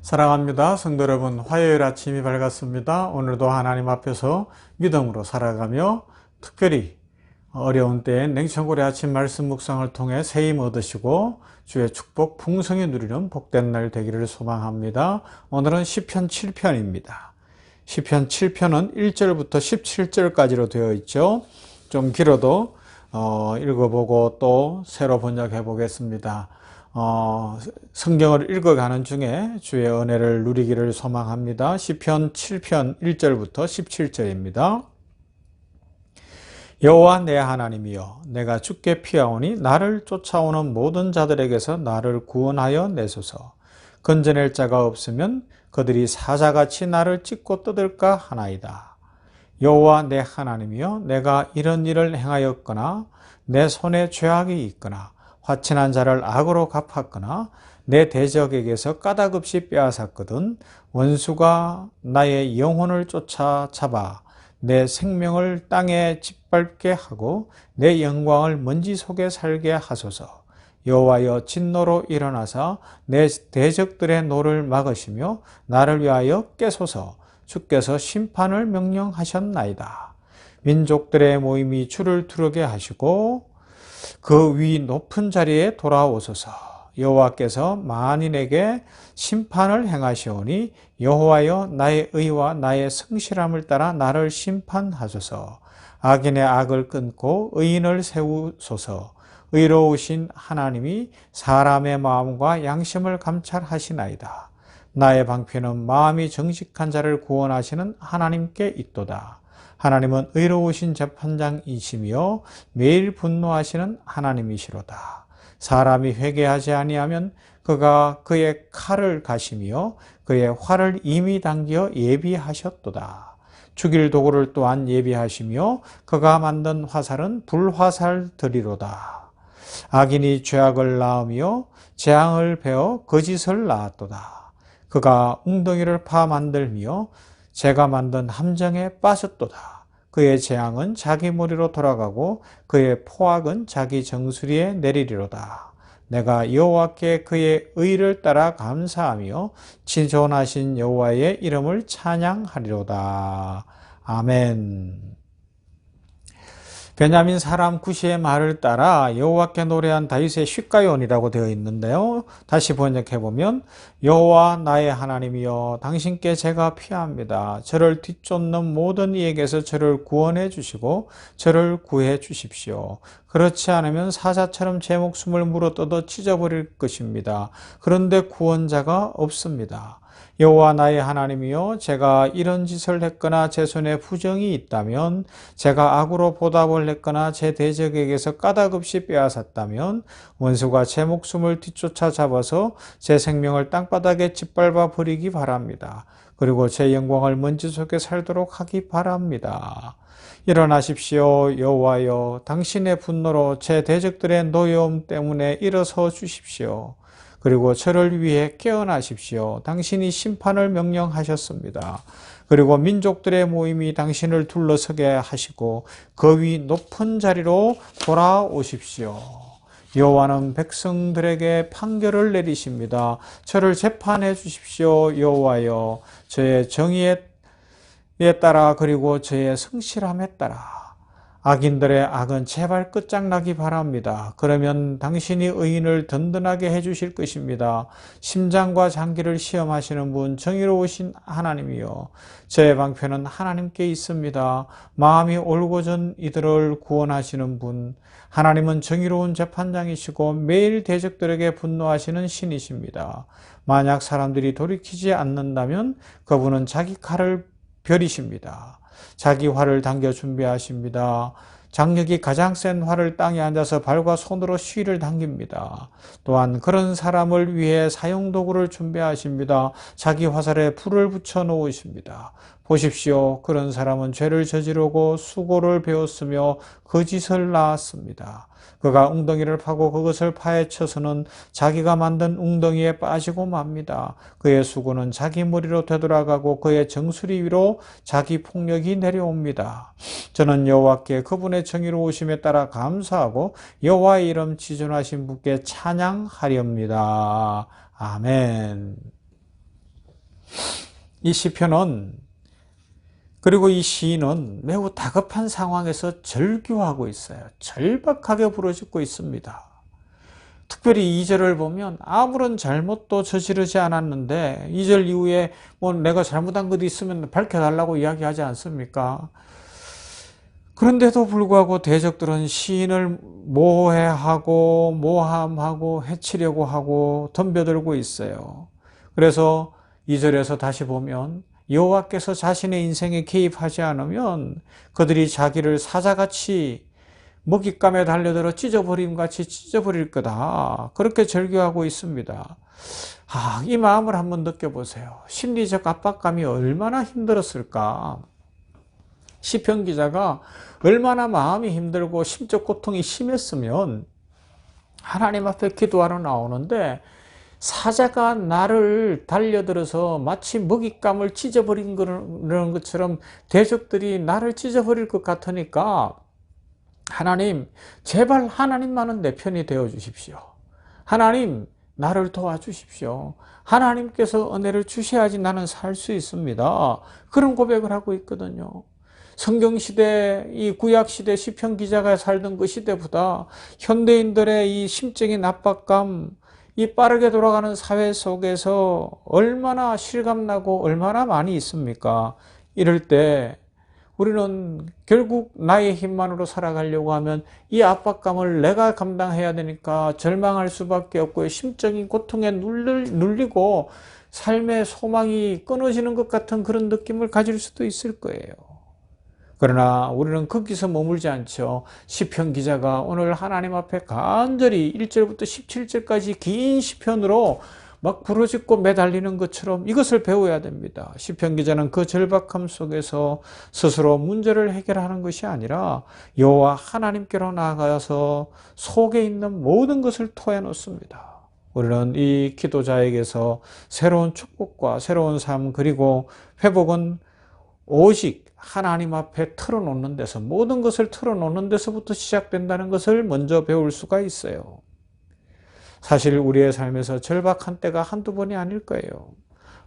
사랑합니다. 성도 여러분, 화요일 아침이 밝았습니다. 오늘도 하나님 앞에서 믿음으로 살아가며 특별히 어려운 때엔 냉천골의 아침 말씀 묵상을 통해 새 힘 얻으시고 주의 축복 풍성히 누리는 복된 날 되기를 소망합니다. 오늘은 시편 7편입니다. 시편 7편은 1절부터 17절까지로 되어 있죠. 좀 길어도 읽어보고 또 새로 번역해 보겠습니다. 성경을 읽어가는 중에 주의 은혜를 누리기를 소망합니다. 시편 7편 1절부터 17절입니다. 여호와 내 하나님이여, 내가 주께 피하오니 나를 쫓아오는 모든 자들에게서 나를 구원하여 내소서. 건져낼 자가 없으면 그들이 사자같이 나를 찢고 뜯을까 하나이다. 여호와 내 하나님이여, 내가 이런 일을 행하였거나 내 손에 죄악이 있거나 화친한 자를 악으로 갚았거나 내 대적에게서 까닭없이 빼앗았거든 원수가 나의 영혼을 쫓아 잡아 내 생명을 땅에 짓밟게 하고 내 영광을 먼지 속에 살게 하소서. 여호와여, 진노로 일어나사 내 대적들의 노를 막으시며 나를 위하여 깨소서. 주께서 심판을 명령하셨나이다. 민족들의 모임이 주를 두르게 하시고 그 위 높은 자리에 돌아오소서. 여호와께서 만인에게 심판을 행하시오니 여호와여, 나의 의와 나의 성실함을 따라 나를 심판하소서. 악인의 악을 끊고 의인을 세우소서. 의로우신 하나님이 사람의 마음과 양심을 감찰하시나이다. 나의 방패는 마음이 정직한 자를 구원하시는 하나님께 있도다. 하나님은 의로우신 재판장이시며 매일 분노하시는 하나님이시로다. 사람이 회개하지 아니하면 그가 그의 칼을 가시며 그의 활을 이미 당겨 예비하셨도다. 죽일 도구를 또한 예비하시며 그가 만든 화살은 불화살들이로다. 악인이 죄악을 낳으며 재앙을 베어 거짓을 낳았도다. 그가 웅덩이를 파 만들며 제가 만든 함정에 빠졌도다. 그의 재앙은 자기 머리로 돌아가고 그의 포악은 자기 정수리에 내리리로다. 내가 여호와께 그의 의를 따라 감사하며 지존하신 여호와의 이름을 찬양하리로다. 아멘. 베냐민 사람 구시의 말을 따라 여호와께 노래한 다윗의 쉿가요니라고 되어 있는데요. 다시 번역해보면 여호와 나의 하나님이여, 당신께 제가 피합니다. 저를 뒤쫓는 모든 이에게서 저를 구원해 주시고 저를 구해 주십시오. 그렇지 않으면 사자처럼 제 목숨을 물어뜯어 찢어버릴 것입니다. 그런데 구원자가 없습니다. 여호와 나의 하나님이여, 제가 이런 짓을 했거나 제 손에 부정이 있다면, 제가 악으로 보답을 했거나 제 대적에게서 까닭없이 빼앗았다면 원수가 제 목숨을 뒤쫓아 잡아서 제 생명을 땅바닥에 짓밟아 버리기 바랍니다. 그리고 제 영광을 먼지 속에 살도록 하기 바랍니다. 일어나십시오. 여호와여, 당신의 분노로 제 대적들의 노여움 때문에 일어서 주십시오. 그리고 저를 위해 깨어나십시오. 당신이 심판을 명령하셨습니다. 그리고 민족들의 모임이 당신을 둘러서게 하시고 그 위 높은 자리로 돌아오십시오. 여호와는 백성들에게 판결을 내리십니다. 저를 재판해 주십시오. 여호와여, 저의 정의에 따라 그리고 저의 성실함에 따라. 악인들의 악은 제발 끝장나기 바랍니다. 그러면 당신이 의인을 든든하게 해주실 것입니다. 심장과 장기를 시험하시는 분, 정의로우신 하나님이요, 저의 방패는 하나님께 있습니다. 마음이 올고전 이들을 구원하시는 분, 하나님은 정의로운 재판장이시고 매일 대적들에게 분노하시는 신이십니다. 만약 사람들이 돌이키지 않는다면 그분은 자기 칼을 벼리십니다. 자기 활을 당겨 준비하십니다. 장력이 가장 센 활을 땅에 앉아서 발과 손으로 쉬를 당깁니다. 또한 그런 사람을 위해 사용도구를 준비하십니다. 자기 화살에 불을 붙여 놓으십니다. 보십시오. 그런 사람은 죄를 저지르고 수고를 배웠으며 거짓을 낳았습니다. 그가 웅덩이를 파고 그것을 파헤쳐서는 자기가 만든 웅덩이에 빠지고 맙니다. 그의 수고는 자기 머리로 되돌아가고 그의 정수리 위로 자기 폭력이 내려옵니다. 저는 여호와께 그분의 정의로우심에 따라 감사하고 여호와의 이름 지존하신 분께 찬양하렵니다. 아멘. 이 시편은, 그리고 이 시인은 매우 다급한 상황에서 절규하고 있어요. 절박하게 부르짖고 있습니다. 특별히 2절을 보면 아무런 잘못도 저지르지 않았는데 2절 이후에 뭐 내가 잘못한 것도 있으면 밝혀달라고 이야기하지 않습니까? 그런데도 불구하고 대적들은 시인을 모해하고 모함하고 해치려고 하고 덤벼들고 있어요. 그래서 2절에서 다시 보면 여호와께서 자신의 인생에 개입하지 않으면 그들이 자기를 사자같이 먹잇감에 달려들어 찢어버림같이 찢어버릴 거다. 그렇게 절규하고 있습니다. 이 마음을 한번 느껴보세요. 심리적 압박감이 얼마나 힘들었을까. 시편 기자가 얼마나 마음이 힘들고 심적 고통이 심했으면 하나님 앞에 기도하러 나오는데 사자가 나를 달려들어서 마치 먹잇감을 찢어버린 그런 것처럼 대적들이 나를 찢어버릴 것 같으니까 하나님, 제발 하나님만은 내 편이 되어 주십시오. 하나님, 나를 도와주십시오. 하나님께서 은혜를 주셔야지 나는 살 수 있습니다. 그런 고백을 하고 있거든요. 성경시대, 이 구약시대 시편 기자가 살던 그 시대보다 현대인들의 이 심적인 압박감, 이 빠르게 돌아가는 사회 속에서 얼마나 실감나고 얼마나 많이 있습니까? 이럴 때 우리는 결국 나의 힘만으로 살아가려고 하면 이 압박감을 내가 감당해야 되니까 절망할 수밖에 없고 심적인 고통에 눌리고 삶의 소망이 끊어지는 것 같은 그런 느낌을 가질 수도 있을 거예요. 그러나 우리는 거기서 머물지 않죠. 시편 기자가 오늘 하나님 앞에 간절히 1절부터 17절까지 긴 시편으로 막 부르짖고 매달리는 것처럼 이것을 배워야 됩니다. 시편 기자는 그 절박함 속에서 스스로 문제를 해결하는 것이 아니라 여호와 하나님께로 나아가서 속에 있는 모든 것을 토해놓습니다. 우리는 이 기도자에게서 새로운 축복과 새로운 삶 그리고 회복은 오직 하나님 앞에 털어놓는 데서 모든 것을 털어놓는 데서부터 시작된다는 것을 먼저 배울 수가 있어요. 사실 우리의 삶에서 절박한 때가 한두 번이 아닐 거예요.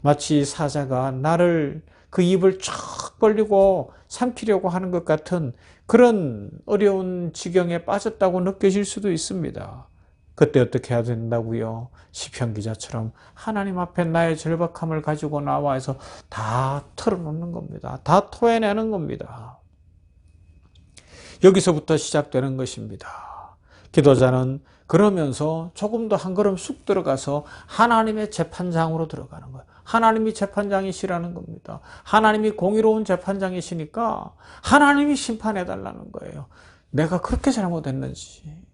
마치 사자가 나를 그 입을 쫙 벌리고 삼키려고 하는 것 같은 그런 어려운 지경에 빠졌다고 느껴질 수도 있습니다. 그때 어떻게 해야 된다고요? 시편 기자처럼 하나님 앞에 나의 절박함을 가지고 나와서 다 털어놓는 겁니다. 다 토해내는 겁니다. 여기서부터 시작되는 것입니다. 기도자는 그러면서 조금 더 한 걸음 쑥 들어가서 하나님의 재판장으로 들어가는 거예요. 하나님이 재판장이시라는 겁니다. 하나님이 공의로운 재판장이시니까 하나님이 심판해달라는 거예요. 내가 그렇게 잘못했는지,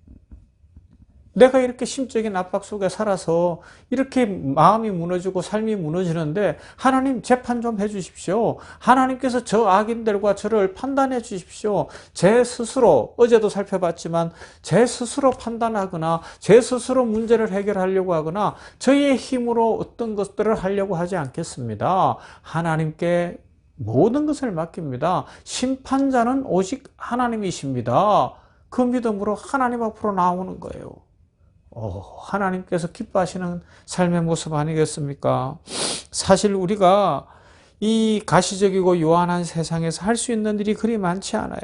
내가 이렇게 심적인 압박 속에 살아서 이렇게 마음이 무너지고 삶이 무너지는데 하나님 재판 좀 해주십시오. 하나님께서 저 악인들과 저를 판단해 주십시오. 제 스스로 어제도 살펴봤지만 제 스스로 판단하거나 제 스스로 문제를 해결하려고 하거나 저의 힘으로 어떤 것들을 하려고 하지 않겠습니다. 하나님께 모든 것을 맡깁니다. 심판자는 오직 하나님이십니다. 그 믿음으로 하나님 앞으로 나오는 거예요. 하나님께서 기뻐하시는 삶의 모습 아니겠습니까? 사실 우리가 이 가시적이고 요한한 세상에서 할 수 있는 일이 그리 많지 않아요.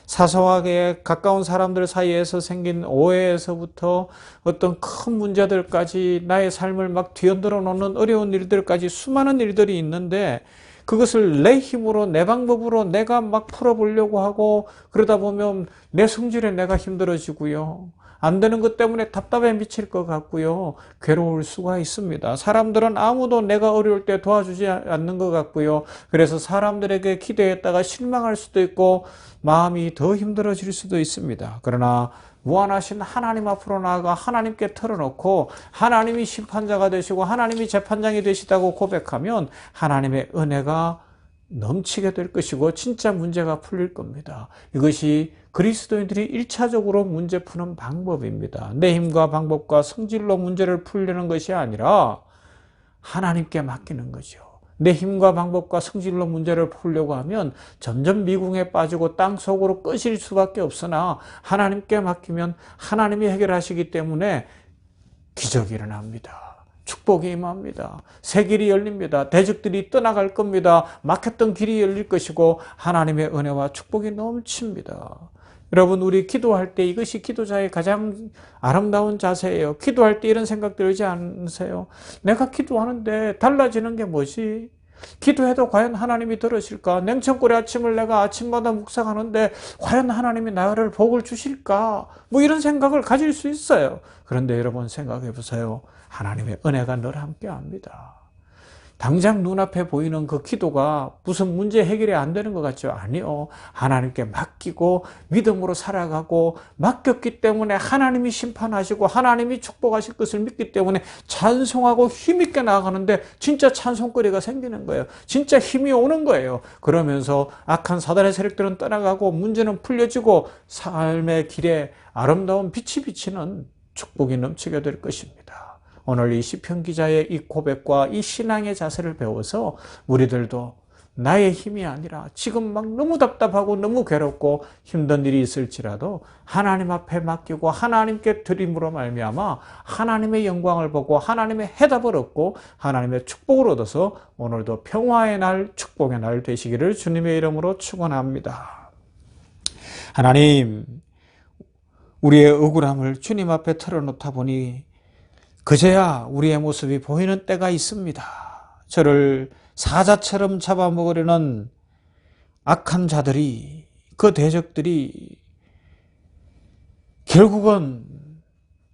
사소하게 가까운 사람들 사이에서 생긴 오해에서부터 어떤 큰 문제들까지 나의 삶을 막 뒤흔들어 놓는 어려운 일들까지 수많은 일들이 있는데 그것을 내 힘으로 내 방법으로 내가 막 풀어보려고 하고 그러다 보면 내 성질에 내가 힘들어지고요. 안 되는 것 때문에 답답해 미칠 것 같고요. 괴로울 수가 있습니다. 사람들은 아무도 내가 어려울 때 도와주지 않는 것 같고요. 그래서 사람들에게 기대했다가 실망할 수도 있고 마음이 더 힘들어질 수도 있습니다. 그러나 무한하신 하나님 앞으로 나아가 하나님께 털어놓고 하나님이 심판자가 되시고 하나님이 재판장이 되시다고 고백하면 하나님의 은혜가 넘치게 될 것이고 진짜 문제가 풀릴 겁니다. 이것이 그리스도인들이 1차적으로 문제 푸는 방법입니다. 내 힘과 방법과 성질로 문제를 풀려는 것이 아니라 하나님께 맡기는 거죠. 내 힘과 방법과 성질로 문제를 풀려고 하면 점점 미궁에 빠지고 땅속으로 꺼질 수밖에 없으나 하나님께 맡기면 하나님이 해결하시기 때문에 기적이 일어납니다. 축복이 임합니다. 새 길이 열립니다. 대적들이 떠나갈 겁니다. 막혔던 길이 열릴 것이고 하나님의 은혜와 축복이 넘칩니다. 여러분, 우리 기도할 때 이것이 기도자의 가장 아름다운 자세예요. 기도할 때 이런 생각 들지 않으세요? 내가 기도하는데 달라지는 게 뭐지? 기도해도 과연 하나님이 들으실까? 냉천골의 아침을 내가 아침마다 묵상하는데 과연 하나님이 나를 복을 주실까? 뭐 이런 생각을 가질 수 있어요. 그런데 여러분 생각해 보세요. 하나님의 은혜가 늘 함께합니다. 당장 눈앞에 보이는 그 기도가 무슨 문제 해결이 안 되는 것 같죠? 아니요. 하나님께 맡기고 믿음으로 살아가고 맡겼기 때문에 하나님이 심판하시고 하나님이 축복하실 것을 믿기 때문에 찬송하고 힘있게 나아가는데 진짜 찬송거리가 생기는 거예요. 진짜 힘이 오는 거예요. 그러면서 악한 사단의 세력들은 떠나가고 문제는 풀려지고 삶의 길에 아름다운 빛이 비치는 축복이 넘치게 될 것입니다. 오늘 이 시편 기자의 이 고백과 이 신앙의 자세를 배워서 우리들도 나의 힘이 아니라 지금 막 너무 답답하고 너무 괴롭고 힘든 일이 있을지라도 하나님 앞에 맡기고 하나님께 드림으로 말미암아 하나님의 영광을 보고 하나님의 해답을 얻고 하나님의 축복을 얻어서 오늘도 평화의 날, 축복의 날 되시기를 주님의 이름으로 축원합니다. 하나님, 우리의 억울함을 주님 앞에 털어놓다 보니 그제야 우리의 모습이 보이는 때가 있습니다. 저를 사자처럼 잡아먹으려는 악한 자들이, 그 대적들이 결국은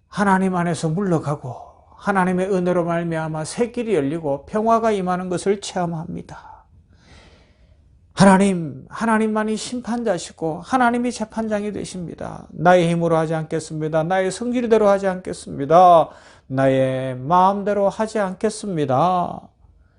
하나님 안에서 물러가고 하나님의 은혜로 말미암아 새 길이 열리고 평화가 임하는 것을 체험합니다. 하나님만이 심판자시고 하나님이 재판장이 되십니다. 나의 힘으로 하지 않겠습니다. 나의 성질대로 하지 않겠습니다. 나의 마음대로 하지 않겠습니다.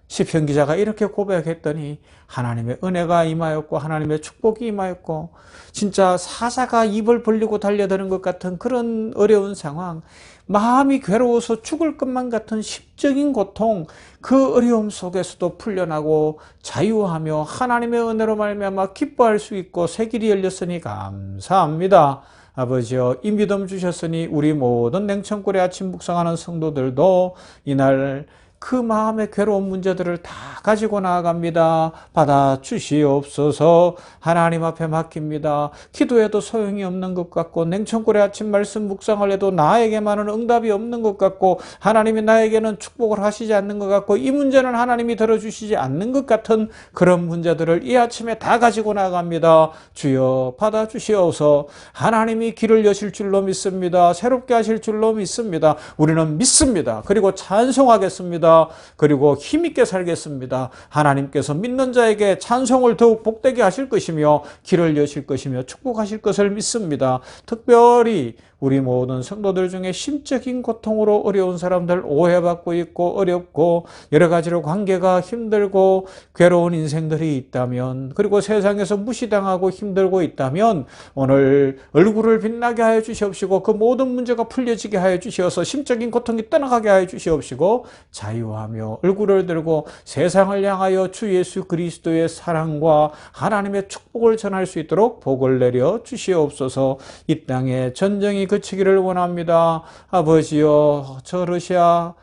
시편 기자가 이렇게 고백했더니 하나님의 은혜가 임하였고 하나님의 축복이 임하였고 진짜 사자가 입을 벌리고 달려드는 것 같은 그런 어려운 상황, 마음이 괴로워서 죽을 것만 같은 심적인 고통, 그 어려움 속에서도 풀려나고 자유하며 하나님의 은혜로 말미암아 기뻐할 수 있고 새 길이 열렸으니 감사합니다. 아버지여, 이 믿음 주셨으니 우리 모든 냉천골의 아침 묵상하는 성도들도 이날 그 마음의 괴로운 문제들을 다 가지고 나아갑니다. 받아 주시옵소서. 하나님 앞에 맡깁니다. 기도해도 소용이 없는 것 같고 냉천골의 아침 말씀 묵상을 해도 나에게만은 응답이 없는 것 같고 하나님이 나에게는 축복을 하시지 않는 것 같고 이 문제는 하나님이 들어주시지 않는 것 같은 그런 문제들을 이 아침에 다 가지고 나갑니다. 주여 받아 주시옵소서. 하나님이 길을 여실 줄로 믿습니다. 새롭게 하실 줄로 믿습니다. 우리는 믿습니다. 그리고 찬송하겠습니다. 그리고 힘있게 살겠습니다. 하나님께서 믿는 자에게 찬송을 더욱 복되게 하실 것이며 길을 여실 것이며 축복하실 것을 믿습니다. 특별히 우리 모든 성도들 중에 심적인 고통으로 어려운 사람들, 오해받고 있고 어렵고 여러 가지로 관계가 힘들고 괴로운 인생들이 있다면, 그리고 세상에서 무시당하고 힘들고 있다면 오늘 얼굴을 빛나게 하여 주시옵시고 그 모든 문제가 풀려지게 하여 주시어서 심적인 고통이 떠나가게 하여 주시옵시고 자유하며 얼굴을 들고 세상을 향하여 주 예수 그리스도의 사랑과 하나님의 축복을 전할 수 있도록 복을 내려 주시옵소서. 이 땅에 전쟁이 그치기를 원합니다. 아버지여, 저 러시아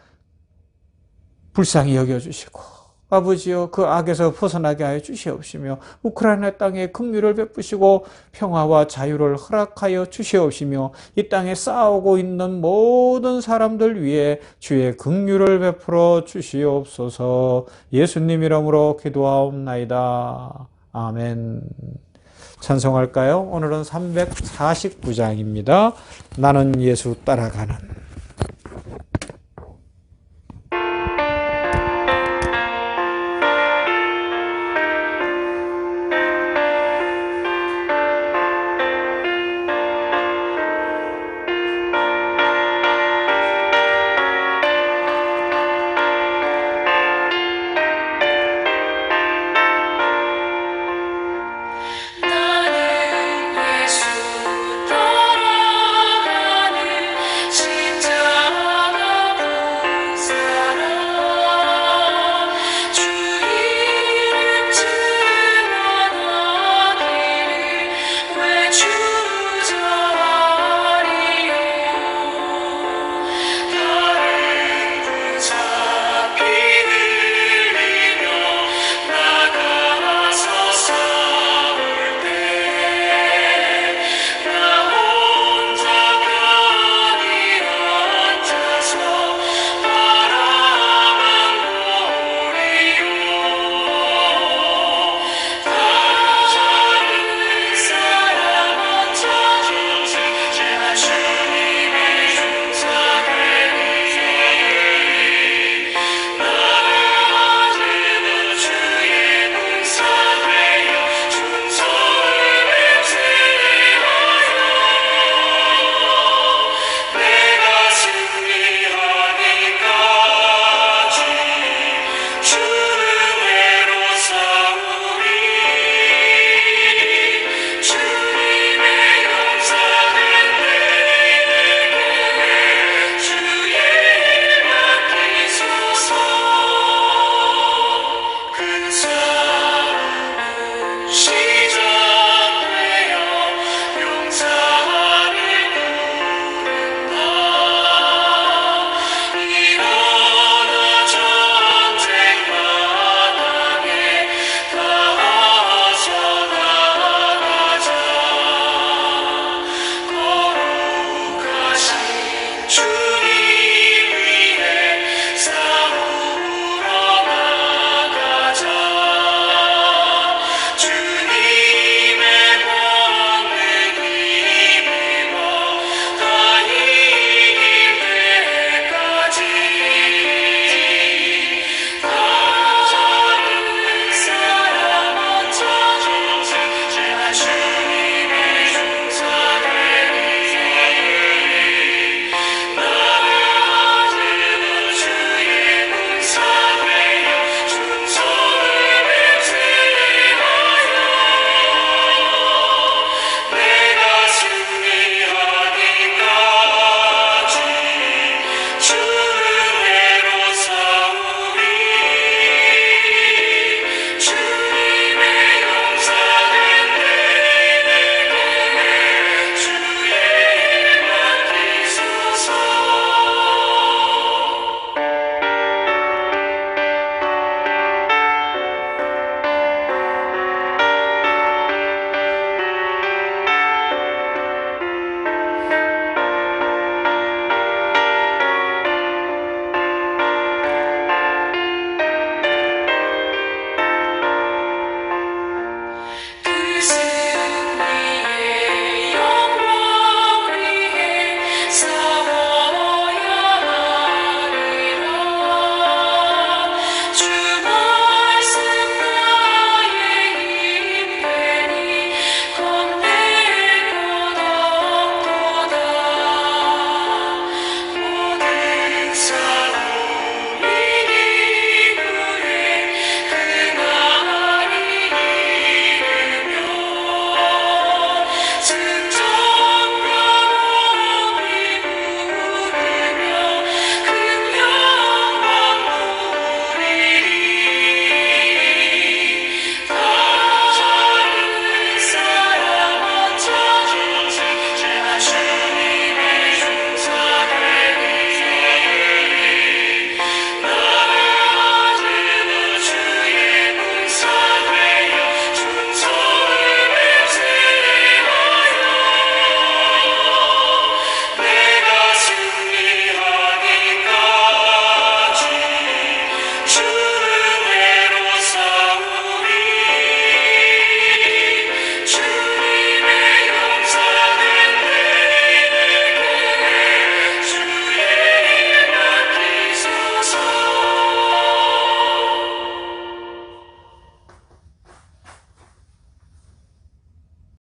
불쌍히 여겨주시고 아버지여, 그 악에서 벗어나게 하여 주시옵시며 우크라이나 땅에 긍휼을 베푸시고 평화와 자유를 허락하여 주시옵시며 이 땅에 싸우고 있는 모든 사람들 위해 주의 긍휼을 베풀어 주시옵소서. 예수님 이름으로 기도하옵나이다. 아멘. 찬송할까요? 오늘은 349장입니다. 나는 예수 따라가는. 나는 예수 따라가는